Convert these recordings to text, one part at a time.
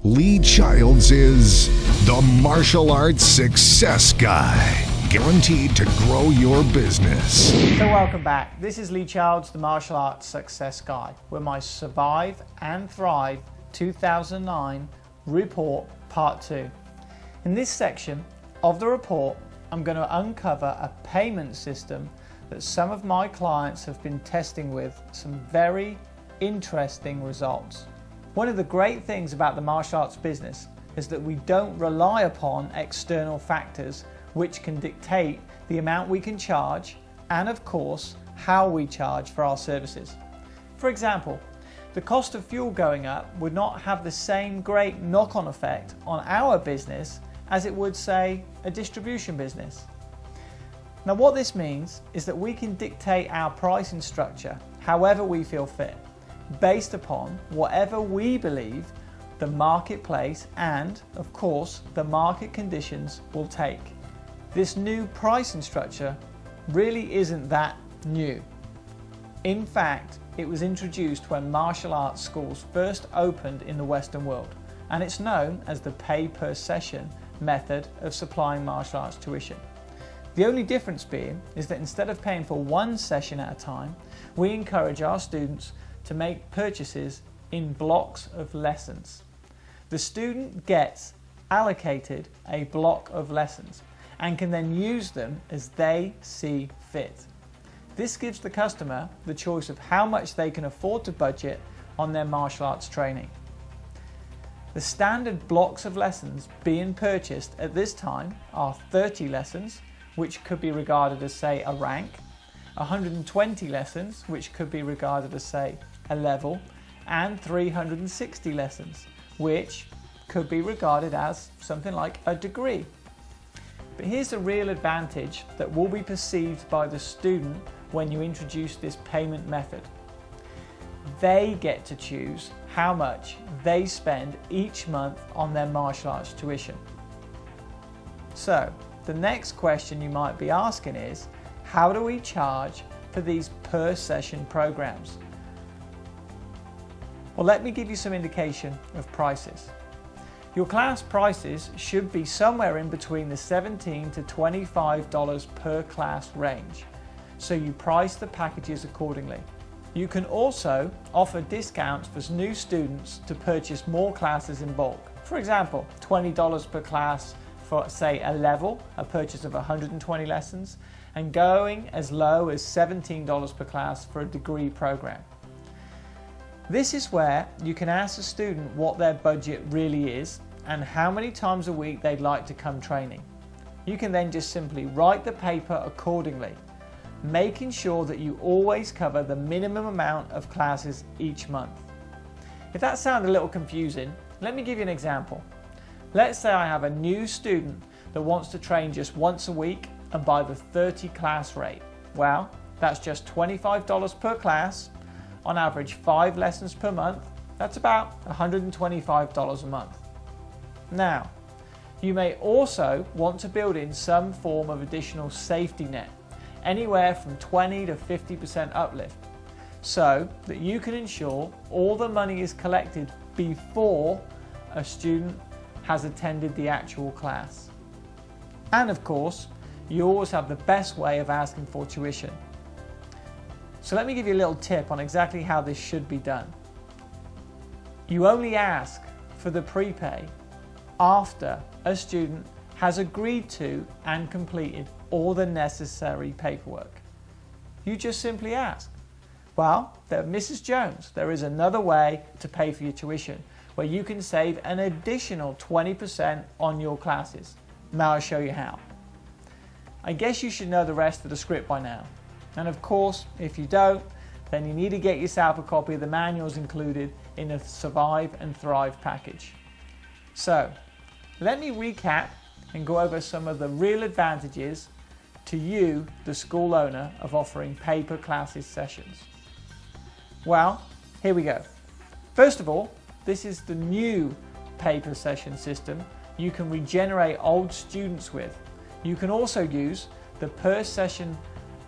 Leigh Childs is the martial arts success guy, guaranteed to grow your business. So welcome back. This is Leigh Childs, the martial arts success guy, with my Survive and Thrive 2009 report part 2. In this section of the report, I'm going to uncover a payment system that some of my clients have been testing with some very interesting results. One of the great things about the martial arts business is that we don't rely upon external factors which can dictate the amount we can charge and, of course, how we charge for our services. For example, the cost of fuel going up would not have the same great knock-on effect on our business as it would, say, a distribution business. Now, what this means is that we can dictate our pricing structure however we feel fit, based upon whatever we believe the marketplace and, of course, the market conditions will take. This new pricing structure really isn't that new. In fact, it was introduced when martial arts schools first opened in the Western world, and it's known as the pay per session method of supplying martial arts tuition. The only difference being is that instead of paying for one session at a time, we encourage our students to make purchases in blocks of lessons. The student gets allocated a block of lessons and can then use them as they see fit. This gives the customer the choice of how much they can afford to budget on their martial arts training. The standard blocks of lessons being purchased at this time are 30 lessons, which could be regarded as, say, a rank, 120 lessons, which could be regarded as, say, a level, and 360 lessons, which could be regarded as something like a degree. But here's the real advantage that will be perceived by the student when you introduce this payment method. They get to choose how much they spend each month on their martial arts tuition. So, the next question you might be asking is, how do we charge for these per session programs? Well, let me give you some indication of prices. Your class prices should be somewhere in between the $17 to $25 per class range, so you price the packages accordingly. You can also offer discounts for new students to purchase more classes in bulk. For example, $20 per class for, say, a level, a purchase of 120 lessons, and going as low as $17 per class for a degree program. This is where you can ask the student what their budget really is and how many times a week they'd like to come training. You can then just simply write the paper accordingly, making sure that you always cover the minimum amount of classes each month. If that sounds a little confusing, let me give you an example. Let's say I have a new student that wants to train just once a week and by the 30 class rate. Well, that's just $25 per class, on average 5 lessons per month. That's about $125 a month. Now, you may also want to build in some form of additional safety net, anywhere from 20 to 50% uplift, so that you can ensure all the money is collected before a student has attended the actual class. And of course, you always have the best way of asking for tuition. So let me give you a little tip on exactly how this should be done. You only ask for the prepay after a student has agreed to and completed all the necessary paperwork. You just simply ask, well, Mrs. Jones, there is another way to pay for your tuition where you can save an additional 20% on your classes. Now I'll show you how. I guess you should know the rest of the script by now. And of course, if you don't, then you need to get yourself a copy of the manuals included in the Survive and Thrive package. So, let me recap and go over some of the real advantages to you, the school owner, of offering pay-per classes sessions. Well, here we go. First of all, this is the new pay-per session system you can regenerate old students with. You can also use the per session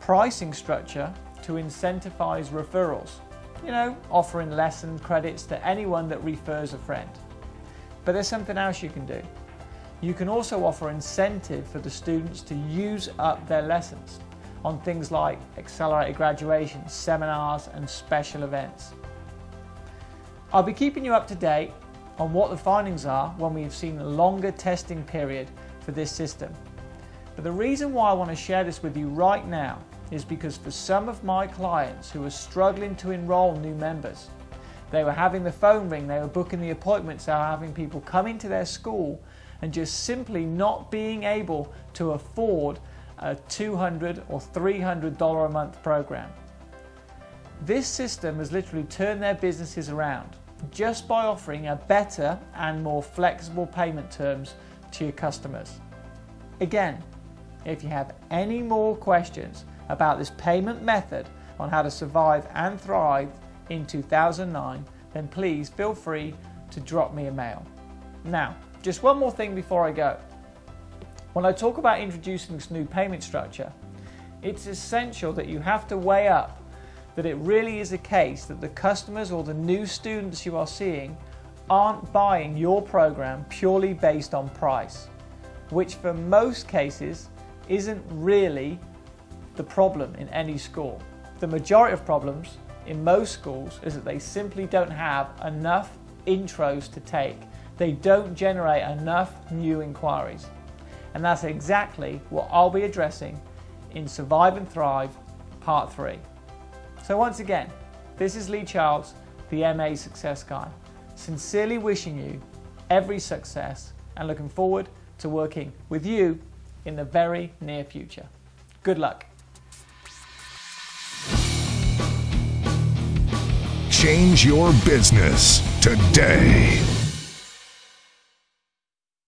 pricing structure to incentivize referrals, offering lesson credits to anyone that refers a friend. But there's something else you can do. You can also offer incentive for the students to use up their lessons on things like accelerated graduations, seminars and special events. I'll be keeping you up to date on what the findings are when we have seen a longer testing period for this system. But the reason why I want to share this with you right now is because for some of my clients who are struggling to enroll new members, they were having the phone ring, they were booking the appointments, they were having people come into their school and just simply not being able to afford a $200 or $300 a month program. This system has literally turned their businesses around just by offering a better and more flexible payment terms to your customers. Again, if you have any more questions about this payment method on how to survive and thrive in 2009, then please feel free to drop me a mail. Now, just one more thing before I go. When I talk about introducing this new payment structure, it's essential that you have to weigh up that it really is a case that the customers or the new students you are seeing aren't buying your program purely based on price, which for most cases isn't really the problem in any school. The majority of problems in most schools is that they simply don't have enough intros to take. They don't generate enough new inquiries. And that's exactly what I'll be addressing in Survive and Thrive Part 3. So once again, this is Leigh Charles, the MA Success Guy, sincerely wishing you every success and looking forward to working with you in the very near future. Good luck. Change your business today.